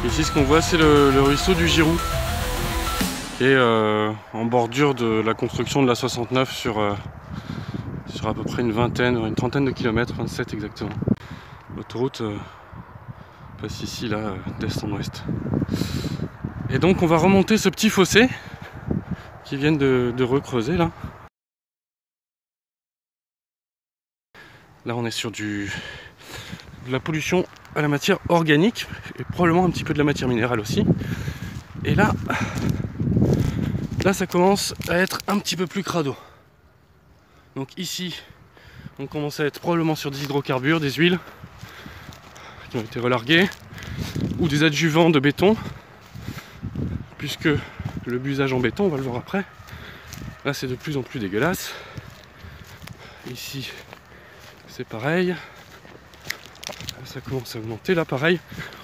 Ici, ce qu'on voit, c'est le ruisseau du Girou, qui est en bordure de la construction de la 69 sur à peu près une trentaine de kilomètres, 27 exactement. L'autoroute passe ici, là, d'est en ouest. Et donc, on va remonter ce petit fossé qui viennent de recreuser, là. Là, on est sur de la pollution à la matière organique et probablement un petit peu de la matière minérale aussi. Et là ça commence à être un petit peu plus crado. Donc ici on commence à être probablement sur des hydrocarbures, des huiles qui ont été relarguées ou des adjuvants de béton, puisque le busage en béton, on va le voir après, là c'est de plus en plus dégueulasse. Ici c'est pareil, ça commence à augmenter. Là pareil,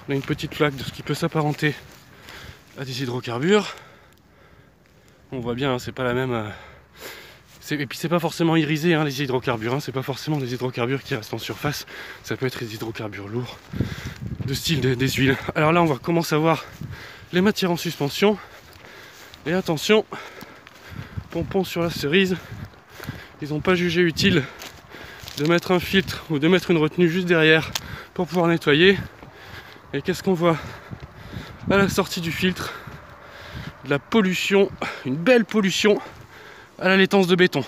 on a une petite flaque de ce qui peut s'apparenter à des hydrocarbures. On voit bien, c'est pas la même. Et puis c'est pas forcément irisé, hein, les hydrocarbures, hein, c'est pas forcément des hydrocarbures qui restent en surface, ça peut être des hydrocarbures lourds, de style des huiles. Alors là on va commencer à voir les matières en suspension. Et attention, pompon sur la cerise, ils n'ont pas jugé utile de mettre un filtre ou de mettre une retenue juste derrière pour pouvoir nettoyer. Et qu'est-ce qu'on voit à la sortie du filtre? De la pollution, une belle pollution à la laitance de béton.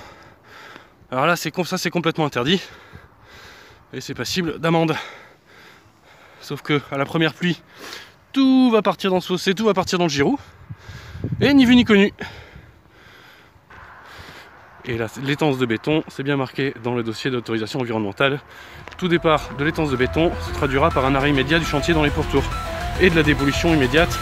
Alors là c'est complètement interdit et c'est passible d'amende. Sauf que à la première pluie, tout va partir dans ce fossé, tout va partir dans le Girou, et ni vu ni connu. Et la laitance de béton, c'est bien marqué dans le dossier d'autorisation environnementale. Tout départ de laitance de béton se traduira par un arrêt immédiat du chantier dans les pourtours et de la dépollution immédiate